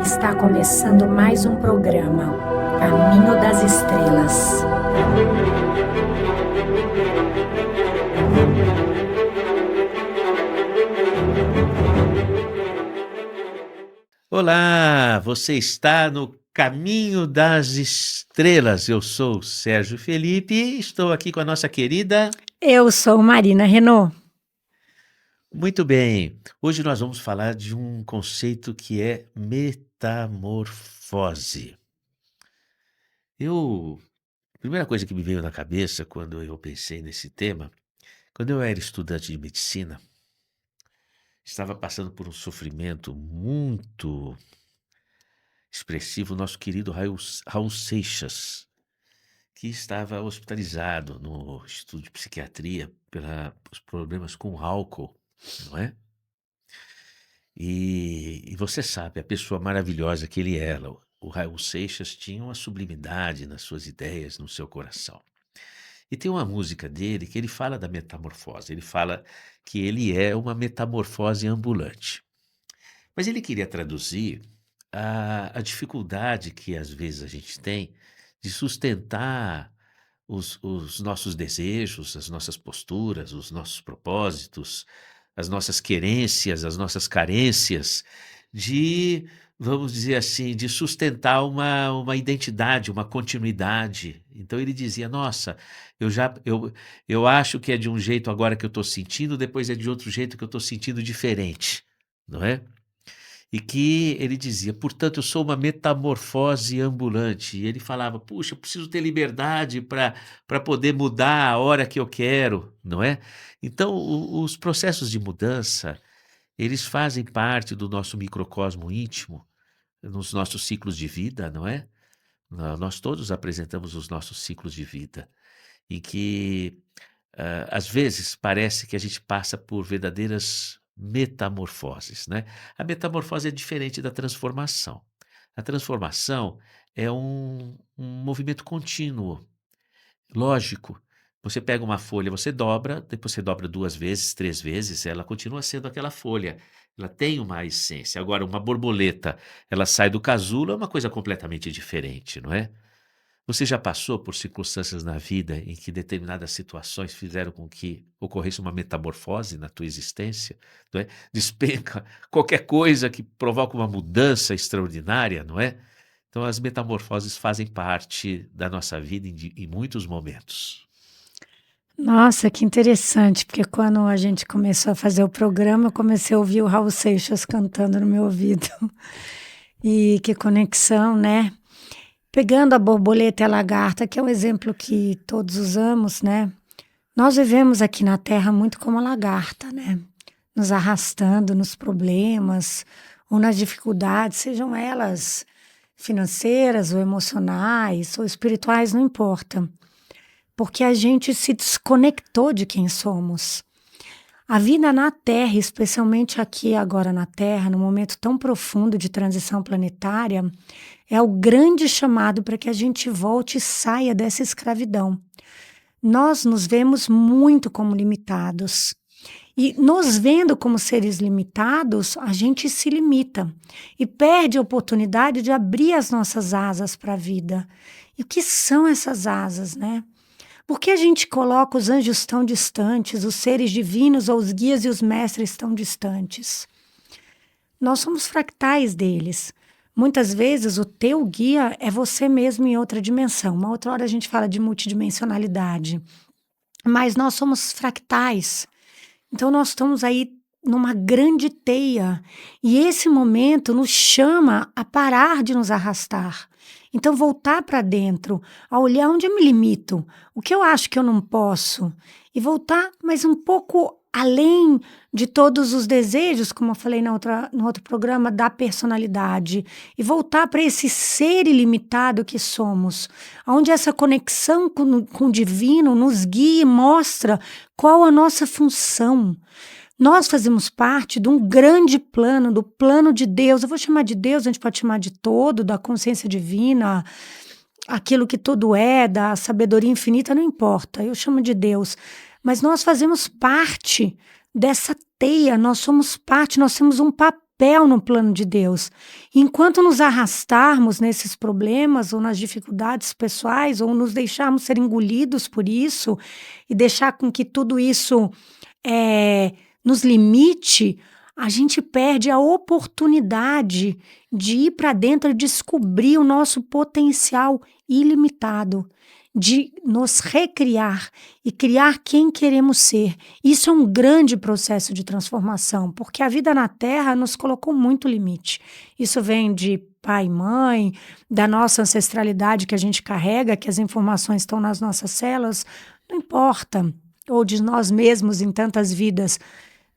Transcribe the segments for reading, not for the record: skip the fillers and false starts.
Está começando mais um programa, Caminho das Estrelas. Olá, você está no Caminho das Estrelas. Eu sou o Sérgio Felipe e estou aqui com a nossa querida. Eu sou Marina Renault. Muito bem, hoje nós vamos falar de um conceito que é metamorfose. A primeira coisa que me veio na cabeça quando eu pensei nesse tema, quando eu era estudante de medicina, estava passando por um sofrimento muito expressivo, o nosso querido Raul Seixas, que estava hospitalizado no Instituto de Psiquiatria pelos problemas com álcool, não é? E você sabe, a pessoa maravilhosa que ele era, o Raul Seixas tinha uma sublimidade nas suas ideias, no seu coração. E tem uma música dele que ele fala da metamorfose, ele fala que ele é uma metamorfose ambulante. Mas ele queria traduzir a dificuldade que às vezes a gente tem de sustentar os nossos desejos, as nossas posturas, os nossos propósitos, as nossas querências, as nossas carências, de, vamos dizer assim, de sustentar uma identidade, uma continuidade. Então ele dizia: Nossa, eu acho que é de um jeito agora que eu estou sentindo, depois é de outro jeito que eu estou sentindo diferente, não é? E que ele dizia: portanto, eu sou uma metamorfose ambulante. E ele falava: puxa, eu preciso ter liberdade para poder mudar a hora que eu quero, não é? Então, os processos de mudança, eles fazem parte do nosso microcosmo íntimo, nos nossos ciclos de vida, não é? Nós todos apresentamos os nossos ciclos de vida, em que às vezes parece que a gente passa por verdadeiras metamorfoses, né? A metamorfose é diferente da transformação. A transformação é um movimento contínuo, lógico. Você pega uma folha, você dobra, depois você dobra 2 vezes, 3 vezes, ela continua sendo aquela folha. Ela tem uma essência. Agora, uma borboleta, ela sai do casulo, é uma coisa completamente diferente, não é? Você já passou por circunstâncias na vida em que determinadas situações fizeram com que ocorresse uma metamorfose na tua existência, não é? Despenca qualquer coisa que provoca uma mudança extraordinária, não é? Então as metamorfoses fazem parte da nossa vida em muitos momentos. Nossa, que interessante, porque quando a gente começou a fazer o programa, eu comecei a ouvir o Raul Seixas cantando no meu ouvido. E que conexão, né? Pegando a borboleta e a lagarta, que é um exemplo que todos usamos, né? Nós vivemos aqui na Terra muito como a lagarta, né? Nos arrastando nos problemas ou nas dificuldades, sejam elas financeiras ou emocionais ou espirituais, não importa. Porque a gente se desconectou de quem somos. A vida na Terra, especialmente aqui agora na Terra, num momento tão profundo de transição planetária, é o grande chamado para que a gente volte e saia dessa escravidão. Nós nos vemos muito como limitados. E nos vendo como seres limitados, a gente se limita e perde a oportunidade de abrir as nossas asas para a vida. E o que são essas asas, né? Por que a gente coloca os anjos tão distantes, os seres divinos ou os guias e os mestres tão distantes? Nós somos fractais deles. Muitas vezes o teu guia é você mesmo em outra dimensão. Uma outra hora a gente fala de multidimensionalidade. Mas nós somos fractais. Então nós estamos aí numa grande teia. E esse momento nos chama a parar de nos arrastar. Então voltar para dentro, a olhar onde eu me limito, o que eu acho que eu não posso. E voltar mais um pouco além de todos os desejos, como eu falei no outro programa, da personalidade. E voltar para esse ser ilimitado que somos. Onde essa conexão com o divino nos guia e mostra qual a nossa função. Nós fazemos parte de um grande plano, do plano de Deus. Eu vou chamar de Deus, a gente pode chamar de todo, da consciência divina, aquilo que tudo é, da sabedoria infinita, não importa. Eu chamo de Deus. Mas nós fazemos parte dessa teia, nós somos parte, nós temos um papel papel no plano de Deus. Enquanto nos arrastarmos nesses problemas ou nas dificuldades pessoais, ou nos deixarmos ser engolidos por isso e deixar com que tudo isso nos limite, a gente perde a oportunidade de ir para dentro e descobrir o nosso potencial ilimitado, de nos recriar e criar quem queremos ser. Isso é um grande processo de transformação, porque a vida na Terra nos colocou muito limite. Isso vem de pai e mãe, da nossa ancestralidade que a gente carrega, que as informações estão nas nossas células, não importa, ou de nós mesmos em tantas vidas.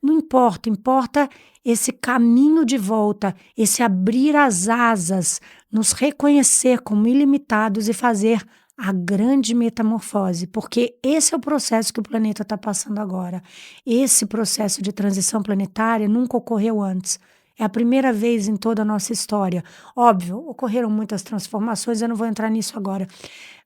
Não importa, importa esse caminho de volta, esse abrir as asas, nos reconhecer como ilimitados e fazer a grande metamorfose, porque esse é o processo que o planeta está passando agora. Esse processo de transição planetária nunca ocorreu antes. É a primeira vez em toda a nossa história. Óbvio, ocorreram muitas transformações, eu não vou entrar nisso agora.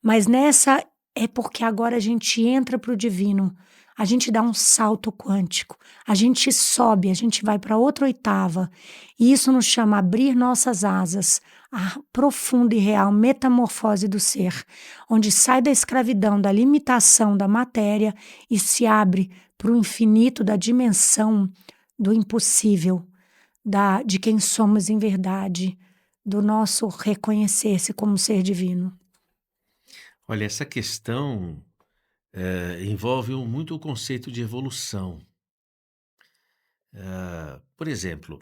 Mas nessa é porque agora a gente entra para o divino. A gente dá um salto quântico, a gente sobe, a gente vai para outra oitava, e isso nos chama a abrir nossas asas, a profunda e real metamorfose do ser, onde sai da escravidão, da limitação da matéria e se abre para o infinito da dimensão do impossível, de quem somos em verdade, do nosso reconhecer-se como ser divino. Olha, essa questão envolve muito o conceito de evolução. Por exemplo,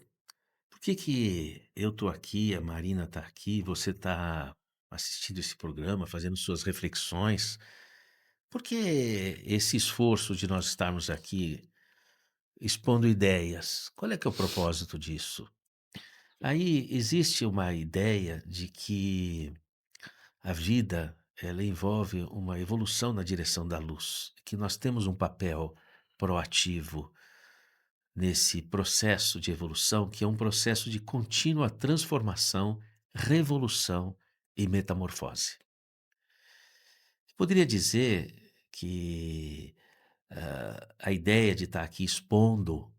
por que eu estou aqui, a Marina está aqui, você está assistindo esse programa, fazendo suas reflexões? Por que esse esforço de nós estarmos aqui expondo ideias? Qual é que é o propósito disso? Aí existe uma ideia de que a vida ela envolve uma evolução na direção da luz, que nós temos um papel proativo nesse processo de evolução, que é um processo de contínua transformação, revolução e metamorfose. Poderia dizer que a ideia de estar aqui expondo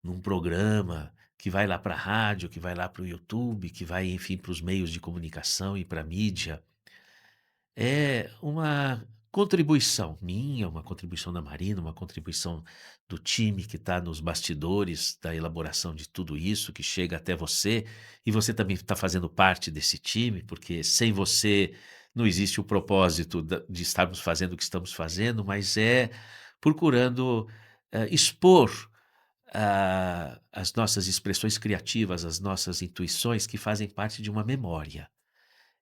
num programa que vai lá para a rádio, que vai lá para o YouTube, que vai, enfim, para os meios de comunicação e para a mídia, é uma contribuição minha, uma contribuição da Marina, uma contribuição do time que está nos bastidores da elaboração de tudo isso, que chega até você, e você também está fazendo parte desse time, porque sem você não existe o propósito de estarmos fazendo o que estamos fazendo, mas é procurando expor as nossas expressões criativas, as nossas intuições que fazem parte de uma memória.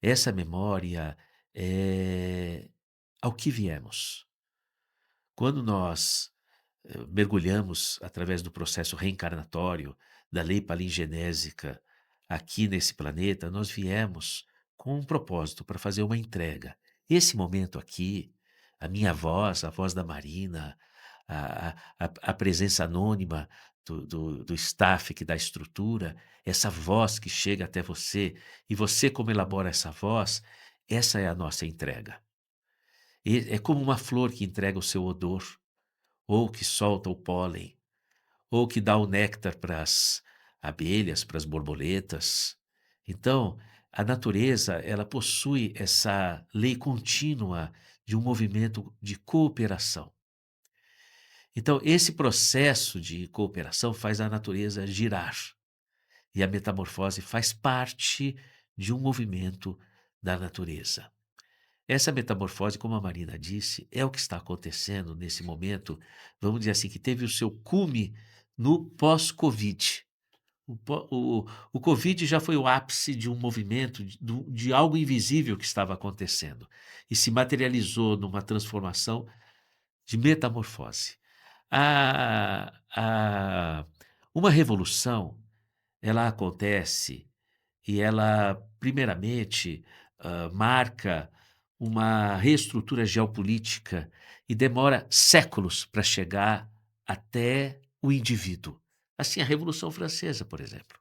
Essa memória é ao que viemos. Quando nós mergulhamos através do processo reencarnatório, da lei palingenésica, aqui nesse planeta, nós viemos com um propósito para fazer uma entrega. Esse momento aqui, a minha voz, a voz da Marina, a presença anônima do staff que dá estrutura, essa voz que chega até você, e você como elabora essa voz, essa é a nossa entrega. É como uma flor que entrega o seu odor, ou que solta o pólen, ou que dá o néctar para as abelhas, para as borboletas. Então, a natureza, ela possui essa lei contínua de um movimento de cooperação. Então, esse processo de cooperação faz a natureza girar. E a metamorfose faz parte de um movimento da natureza. Essa metamorfose, como a Marina disse, é o que está acontecendo nesse momento, vamos dizer assim, que teve o seu cume no pós-Covid. O Covid já foi o ápice de um movimento, de algo invisível que estava acontecendo, e se materializou numa transformação de metamorfose. A, a, uma revolução, ela acontece e ela, primeiramente, marca uma reestrutura geopolítica e demora séculos para chegar até o indivíduo. Assim, a Revolução Francesa, por exemplo.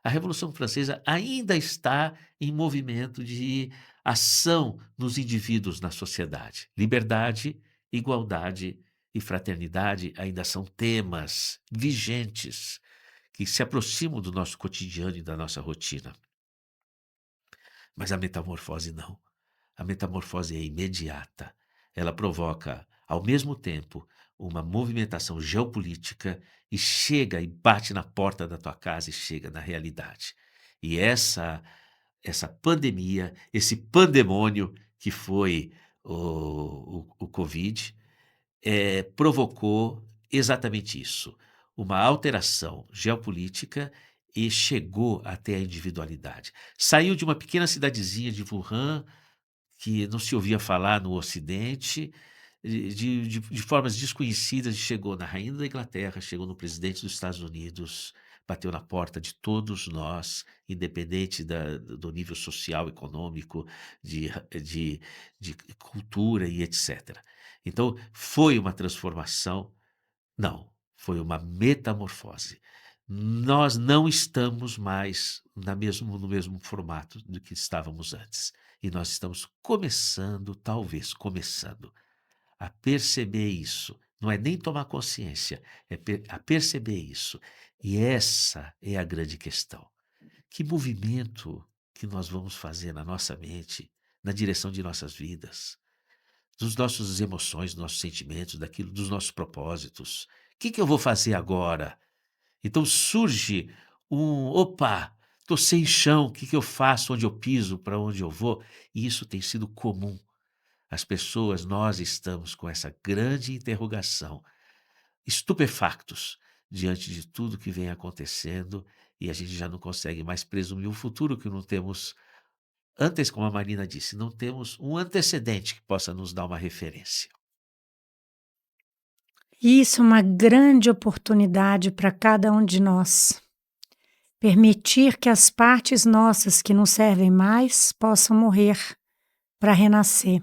A Revolução Francesa ainda está em movimento de ação nos indivíduos na sociedade. Liberdade, igualdade e fraternidade ainda são temas vigentes que se aproximam do nosso cotidiano e da nossa rotina. Mas a metamorfose não. A metamorfose é imediata. Ela provoca, ao mesmo tempo, uma movimentação geopolítica e chega e bate na porta da tua casa e chega na realidade. E essa pandemia, esse pandemônio que foi o Covid, provocou exatamente isso, uma alteração geopolítica e chegou até a individualidade. Saiu de uma pequena cidadezinha de Wuhan, que não se ouvia falar no Ocidente, de formas desconhecidas, chegou na rainha da Inglaterra, chegou no presidente dos Estados Unidos, bateu na porta de todos nós, independente do nível social, econômico, de cultura e etc. Então, foi uma transformação? Não, foi uma metamorfose. Nós não estamos mais no mesmo formato do que estávamos antes. E nós estamos começando, talvez começando, a perceber isso. Não é nem tomar consciência, é a perceber isso. E essa é a grande questão. Que movimento que nós vamos fazer na nossa mente, na direção de nossas vidas, dos nossas emoções, dos nossos sentimentos, dos nossos propósitos? O que eu vou fazer agora? Então surge opa, estou sem chão, o que eu faço, onde eu piso, para onde eu vou? E isso tem sido comum. As pessoas, nós estamos com essa grande interrogação, estupefactos diante de tudo que vem acontecendo e a gente já não consegue mais presumir um futuro que não temos, antes, como a Marina disse, não temos um antecedente que possa nos dar uma referência. Isso é uma grande oportunidade para cada um de nós. Permitir que as partes nossas que não servem mais possam morrer para renascer.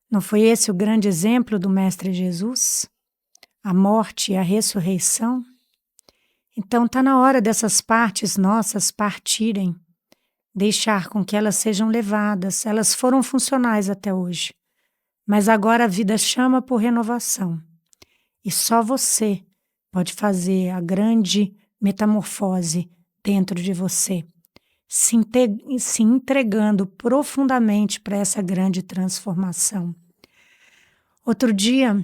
Não foi esse o grande exemplo do Mestre Jesus? A morte e a ressurreição? Então está na hora dessas partes nossas partirem, deixar com que elas sejam levadas. Elas foram funcionais até hoje, mas agora a vida chama por renovação. E só você pode fazer a grande metamorfose dentro de você, se entregando profundamente para essa grande transformação. Outro dia,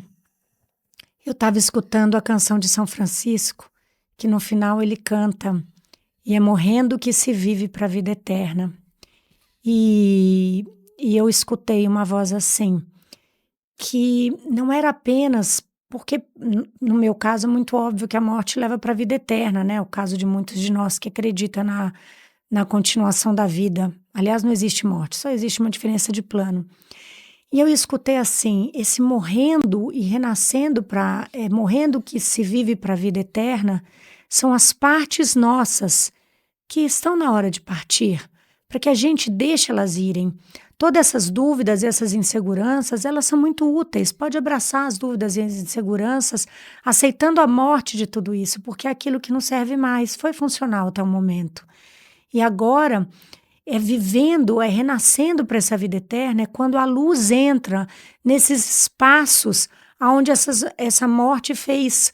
eu estava escutando a canção de São Francisco, que no final ele canta, e é morrendo que se vive para a vida eterna. E eu escutei uma voz assim, que não era apenas, porque no meu caso é muito óbvio que a morte leva para a vida eterna, né? O caso de muitos de nós que acreditam na continuação da vida. Aliás, não existe morte, só existe uma diferença de plano. E eu escutei assim, esse morrendo e renascendo morrendo que se vive para a vida eterna, são as partes nossas que estão na hora de partir, para que a gente deixe elas irem. Todas essas dúvidas, essas inseguranças, elas são muito úteis. Pode abraçar as dúvidas e as inseguranças, aceitando a morte de tudo isso, porque é aquilo que não serve mais, foi funcional até o momento. E agora vivendo, renascendo para essa vida eterna, é quando a luz entra nesses espaços onde essa morte fez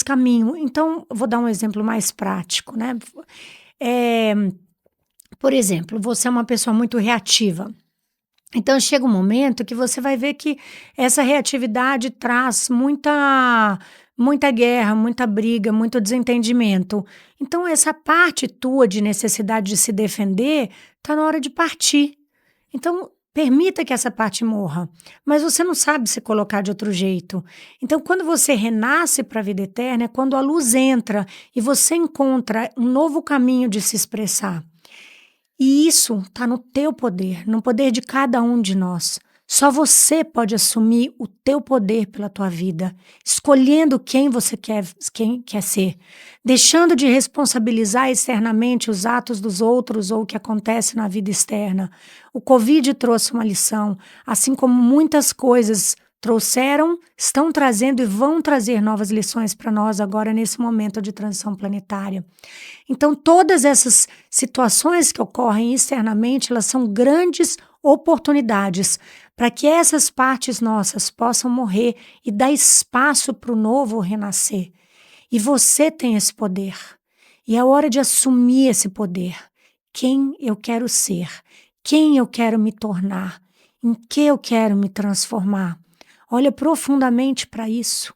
caminho. Então, vou dar um exemplo mais prático, né? Por exemplo, você é uma pessoa muito reativa. Então, chega um momento que você vai ver que essa reatividade traz muita guerra, muita briga, muito desentendimento. Então, essa parte tua de necessidade de se defender está na hora de partir. Então, permita que essa parte morra, mas você não sabe se colocar de outro jeito. Então, quando você renasce para a vida eterna, é quando a luz entra e você encontra um novo caminho de se expressar. E isso está no teu poder, no poder de cada um de nós. Só você pode assumir o teu poder pela tua vida, escolhendo quem você quer ser, deixando de responsabilizar externamente os atos dos outros ou o que acontece na vida externa. O Covid trouxe uma lição, assim como muitas coisas trouxeram, estão trazendo e vão trazer novas lições para nós agora nesse momento de transição planetária. Então, todas essas situações que ocorrem externamente, elas são grandes oportunidades para que essas partes nossas possam morrer e dar espaço para o novo renascer. E você tem esse poder. E é hora de assumir esse poder. Quem eu quero ser? Quem eu quero me tornar? Em que eu quero me transformar? Olha profundamente para isso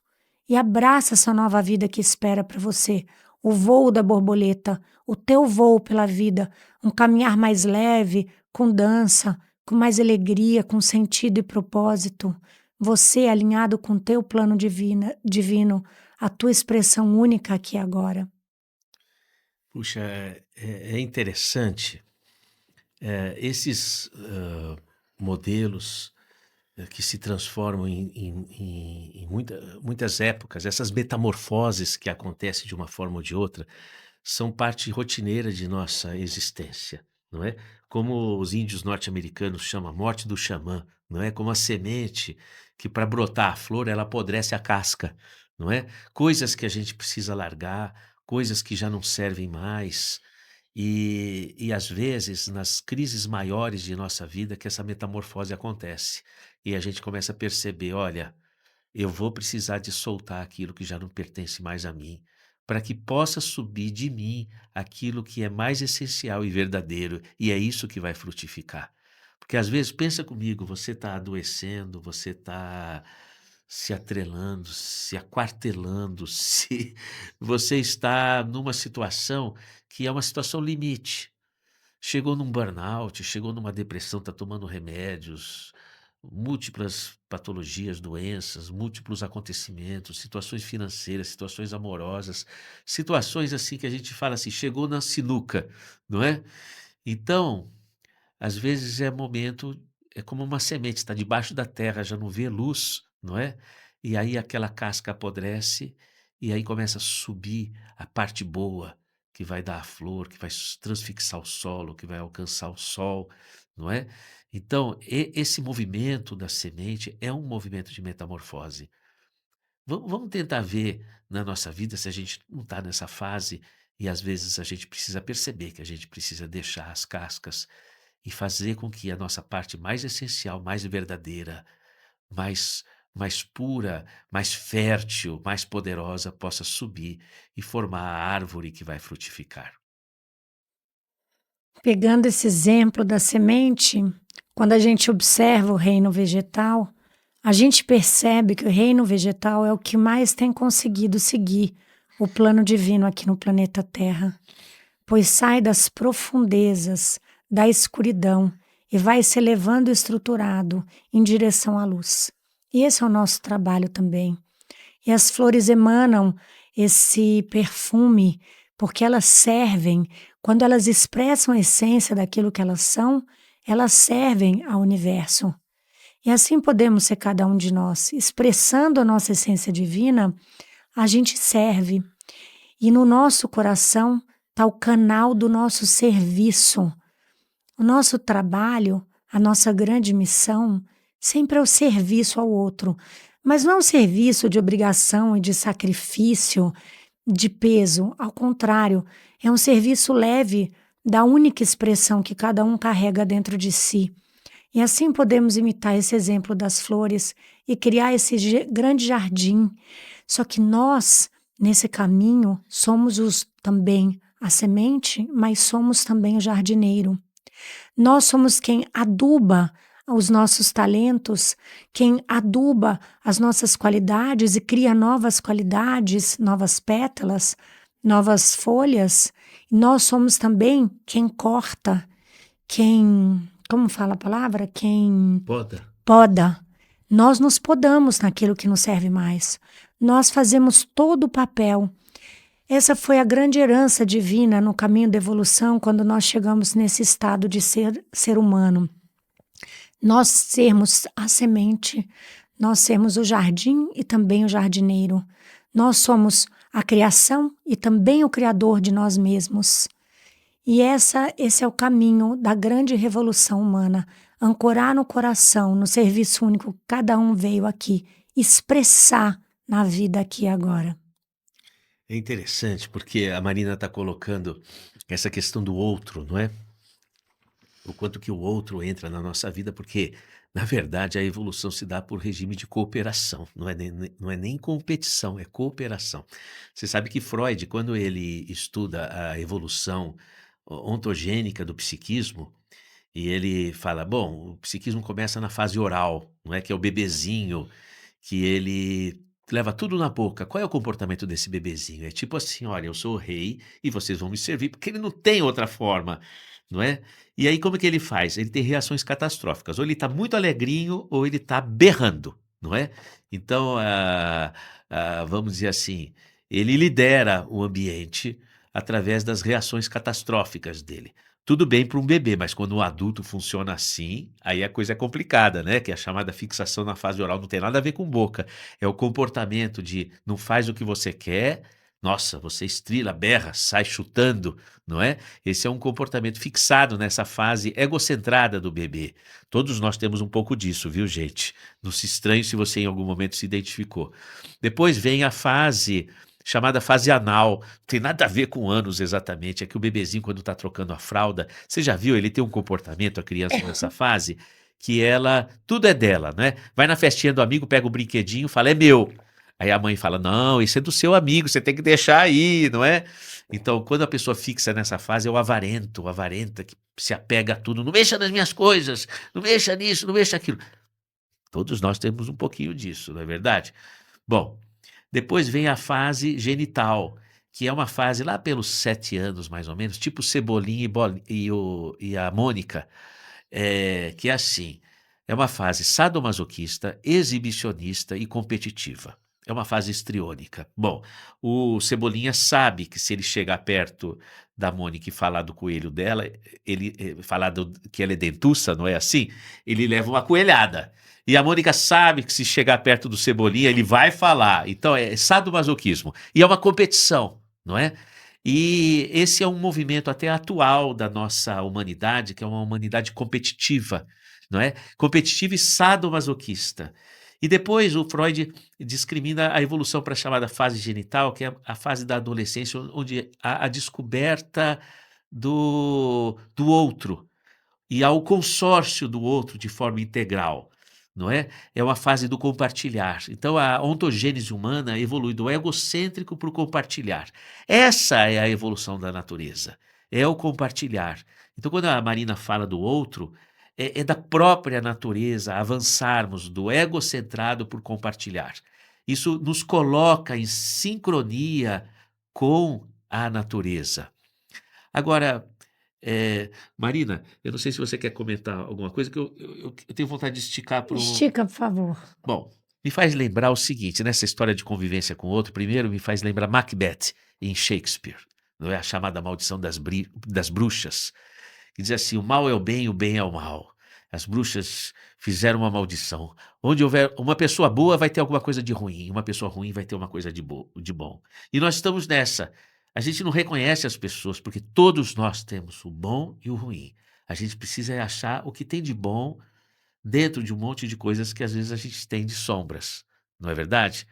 e abraça essa nova vida que espera para você. O voo da borboleta, o teu voo pela vida, um caminhar mais leve, com dança, com mais alegria, com sentido e propósito. Você alinhado com o teu plano divino, a tua expressão única aqui e agora. Puxa, é interessante, esses modelos que se transformam em muitas épocas, essas metamorfoses que acontecem de uma forma ou de outra, são parte rotineira de nossa existência, não é? Como os índios norte-americanos chamam a morte do xamã, não é? Como a semente que para brotar a flor ela apodrece a casca, não é? Coisas que a gente precisa largar, coisas que já não servem mais. E às vezes, nas crises maiores de nossa vida, que essa metamorfose acontece. E a gente começa a perceber: olha, eu vou precisar de soltar aquilo que já não pertence mais a mim, para que possa subir de mim aquilo que é mais essencial e verdadeiro, e é isso que vai frutificar. Porque às vezes, pensa comigo, você está adoecendo, você está se atrelando, se aquartelando, se você está numa situação que é uma situação limite. Chegou num burnout, chegou numa depressão, está tomando remédios, múltiplas patologias, doenças, múltiplos acontecimentos, situações financeiras, situações amorosas, situações assim que a gente fala assim, chegou na sinuca, não é? Então, às vezes é momento, é como uma semente, está debaixo da terra, já não vê luz, não é? E aí aquela casca apodrece e aí começa a subir a parte boa, que vai dar a flor, que vai transfixar o solo, que vai alcançar o sol, não é? Então, esse movimento da semente é um movimento de metamorfose. Vamos tentar ver na nossa vida se a gente não está nessa fase e às vezes a gente precisa perceber que a gente precisa deixar as cascas e fazer com que a nossa parte mais essencial, mais verdadeira, mais pura, mais fértil, mais poderosa possa subir e formar a árvore que vai frutificar. Pegando esse exemplo da semente, quando a gente observa o reino vegetal, a gente percebe que o reino vegetal é o que mais tem conseguido seguir o plano divino aqui no planeta Terra, pois sai das profundezas, da escuridão e vai se elevando estruturado em direção à luz. E esse é o nosso trabalho também. E as flores emanam esse perfume porque elas servem, quando elas expressam a essência daquilo que elas são, elas servem ao universo. E assim podemos ser cada um de nós, expressando a nossa essência divina, a gente serve. E no nosso coração está o canal do nosso serviço. O nosso trabalho, a nossa grande missão, sempre é o serviço ao outro. Mas não é um serviço de obrigação e de sacrifício, de peso. Ao contrário, é um serviço leve da única expressão que cada um carrega dentro de si. E assim podemos imitar esse exemplo das flores e criar esse grande jardim. Só que nós, nesse caminho, somos também a semente, mas somos também o jardineiro. Nós somos quem aduba os nossos talentos, quem aduba as nossas qualidades e cria novas qualidades, novas pétalas, novas folhas. Nós somos também quem corta, como fala a palavra? Quem Poda. poda. Nós nos podamos naquilo que nos serve mais. Nós fazemos todo o papel. Essa foi a grande herança divina no caminho da evolução quando nós chegamos nesse estado de ser humano. Nós sermos a semente, nós sermos o jardim e também o jardineiro. Nós somos a criação e também o criador de nós mesmos. E esse é o caminho da grande revolução humana, ancorar no coração, no serviço único que cada um veio aqui, expressar na vida aqui e agora. É interessante porque a Marina está colocando essa questão do outro, não é? O quanto que o outro entra na nossa vida, porque Na verdade, a evolução se dá por regime de cooperação, não é nem competição, é cooperação. Você sabe que Freud, quando ele estuda a evolução ontogênica do psiquismo, e ele fala: bom, o psiquismo começa na fase oral, não é? Que é o bebezinho, que ele leva tudo na boca. Qual é o comportamento desse bebezinho? É tipo assim: olha, eu sou o rei e vocês vão me servir, porque ele não tem outra forma, não é? E aí, como é que ele faz? Ele tem reações catastróficas. Ou ele está muito alegrinho, ou ele está berrando, não é? Então, vamos dizer assim, ele lidera o ambiente através das reações catastróficas dele. Tudo bem para um bebê, mas quando um adulto funciona assim, aí a coisa é complicada, né? Que é a chamada fixação na fase oral, não tem nada a ver com boca. É o comportamento de não faz o que você quer, nossa, você estrila, berra, sai chutando, não é? Esse é um comportamento fixado nessa fase egocentrada do bebê. Todos nós temos um pouco disso, viu, gente? Não se estranhe se você em algum momento se identificou. Depois vem a fase chamada fase anal. Não tem nada a ver com anos exatamente. É que o bebezinho, quando está trocando a fralda, você já viu, ele tem um comportamento, a criança nessa fase, que ela, tudo é dela, né? Vai na festinha do amigo, pega o brinquedinho, fala, é meu. Aí a mãe fala, não, isso é do seu amigo, você tem que deixar aí, não é? Então, quando a pessoa fixa nessa fase, é o avarenta que se apega a tudo. Não mexa nas minhas coisas, não mexa nisso, não mexa aquilo. Todos nós temos um pouquinho disso, não é verdade? Bom, depois vem a fase genital, que é uma fase lá pelos 7 anos, mais ou menos, tipo Cebolinha e a Mônica, que é assim, é uma fase sadomasoquista, exibicionista e competitiva. É uma fase histriônica. Bom, o Cebolinha sabe que se ele chegar perto da Mônica e falar do coelho dela, ele falar que ela é dentuça, não é assim? Ele leva uma coelhada. E a Mônica sabe que se chegar perto do Cebolinha, ele vai falar. Então é sadomasoquismo. E é uma competição, não é? E esse é um movimento até atual da nossa humanidade, que é uma humanidade competitiva, não é? Competitiva e sadomasoquista. E depois o Freud discrimina a evolução para a chamada fase genital, que é a fase da adolescência, onde há a descoberta do outro e ao consórcio do outro de forma integral, não é? É uma fase do compartilhar. Então a ontogênese humana evolui do egocêntrico para o compartilhar. Essa é a evolução da natureza, é o compartilhar. Então quando a Marina fala do outro, é da própria natureza avançarmos do egocentrado por compartilhar. Isso nos coloca em sincronia com a natureza. Agora, Marina, eu não sei se você quer comentar alguma coisa, que eu tenho vontade de esticar para o. Estica, por favor. Bom, me faz lembrar o seguinte, nessa história de convivência com o outro, primeiro me faz lembrar Macbeth, em Shakespeare, não é? A chamada maldição das bruxas, que diz assim, o mal é o bem é o mal. As bruxas fizeram uma maldição. Onde houver uma pessoa boa, vai ter alguma coisa de ruim. Uma pessoa ruim vai ter uma coisa de bom. E nós estamos nessa. A gente não reconhece as pessoas, porque todos nós temos o bom e o ruim. A gente precisa é achar o que tem de bom dentro de um monte de coisas que às vezes a gente tem de sombras, não é verdade?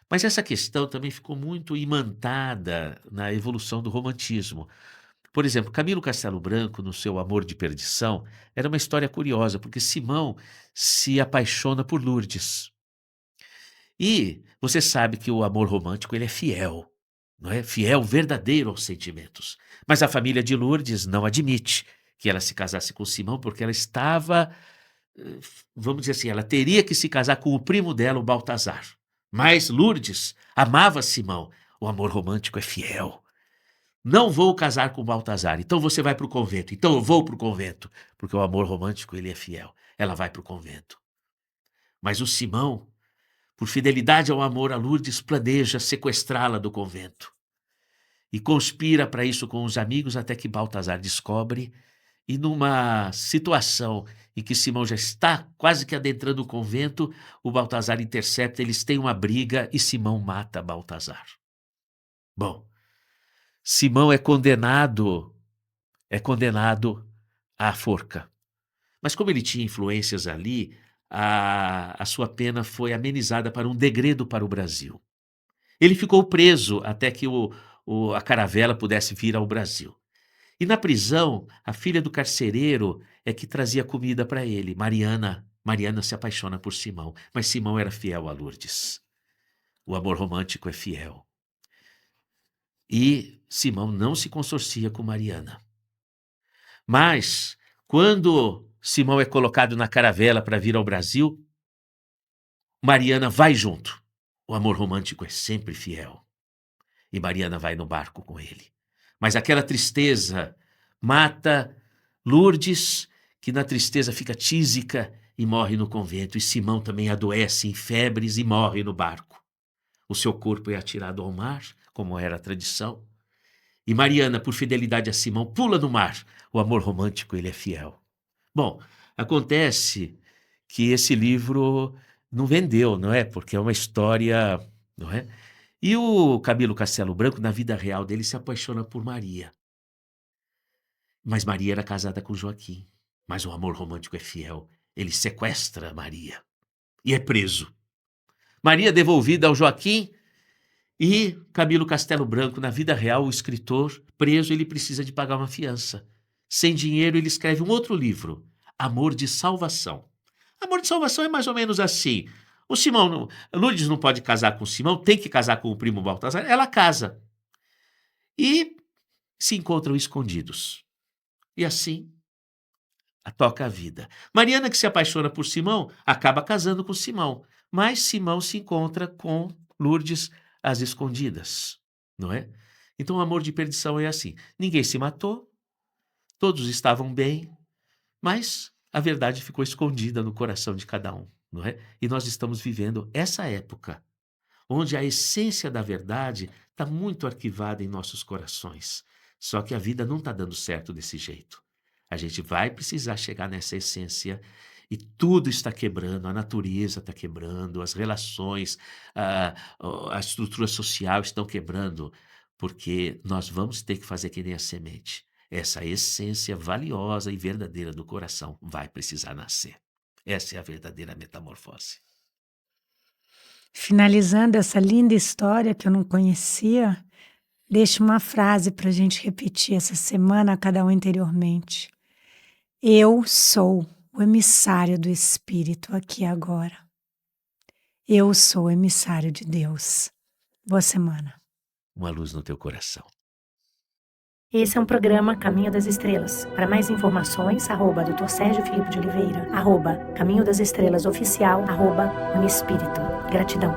Mas essa questão também ficou muito imantada na evolução do romantismo. Por exemplo, Camilo Castelo Branco, no seu Amor de Perdição, era uma história curiosa, porque Simão se apaixona por Lourdes. E você sabe que o amor romântico ele é fiel, não é? Fiel, verdadeiro aos sentimentos. Mas a família de Lourdes não admite que ela se casasse com Simão, porque ela estava, vamos dizer assim, ela teria que se casar com o primo dela, o Baltazar. Mas Lourdes amava Simão. O amor romântico é fiel. Não vou casar com Baltazar, então você vai para o convento. Então eu vou para o convento, porque o amor romântico ele é fiel. Ela vai para o convento. Mas o Simão, por fidelidade ao amor a Lourdes, planeja sequestrá-la do convento. E conspira para isso com os amigos até que Baltazar descobre. E numa situação em que Simão já está quase que adentrando o convento, o Baltazar intercepta, eles têm uma briga e Simão mata Baltazar. Bom, Simão é condenado à forca. Mas como ele tinha influências ali, a sua pena foi amenizada para um degredo para o Brasil. Ele ficou preso até que a caravela pudesse vir ao Brasil. E na prisão, a filha do carcereiro é que trazia comida para ele, Mariana, Mariana se apaixona por Simão, mas Simão era fiel a Lourdes. O amor romântico é fiel. E Simão não se consorcia com Mariana. Mas, quando Simão é colocado na caravela para vir ao Brasil, Mariana vai junto. O amor romântico é sempre fiel. E Mariana vai no barco com ele. Mas aquela tristeza mata Lourdes, que na tristeza fica tísica e morre no convento. E Simão também adoece em febres e morre no barco. O seu corpo é atirado ao mar, como era a tradição. E Mariana, por fidelidade a Simão, pula no mar. O amor romântico, ele é fiel. Bom, acontece que esse livro não vendeu, não é? Porque é uma história, não é? E o Camilo Castelo Branco, na vida real dele, se apaixona por Maria. Mas Maria era casada com Joaquim. Mas o amor romântico é fiel. Ele sequestra Maria e é preso. Maria devolvida ao Joaquim e Camilo Castelo Branco, na vida real, o escritor, preso, ele precisa de pagar uma fiança. Sem dinheiro, ele escreve um outro livro, Amor de Salvação. Amor de Salvação é mais ou menos assim. O Simão, Lourdes não pode casar com o Simão, tem que casar com o primo Baltazar. Ela casa. E se encontram escondidos. E assim, toca a vida. Mariana, que se apaixona por Simão, acaba casando com Simão. Mas Simão se encontra com Lourdes às escondidas, não é? Então o amor de perdição é assim. Ninguém se matou, todos estavam bem, mas a verdade ficou escondida no coração de cada um, não é? E nós estamos vivendo essa época, onde a essência da verdade está muito arquivada em nossos corações. Só que a vida não está dando certo desse jeito. A gente vai precisar chegar nessa essência e tudo está quebrando, a natureza está quebrando, as relações, a estrutura social estão quebrando, porque nós vamos ter que fazer que nem a semente. Essa essência valiosa e verdadeira do coração vai precisar nascer. Essa é a verdadeira metamorfose. Finalizando essa linda história que eu não conhecia, deixo uma frase para a gente repetir essa semana, cada um interiormente. Eu sou o emissário do Espírito aqui agora. Eu sou o emissário de Deus. Boa semana. Uma luz no teu coração. Esse é um programa Caminho das Estrelas. Para mais informações, @Dr. Sérgio Filipe de Oliveira, @Caminho das Estrelas Oficial, @Uniespírito. Gratidão.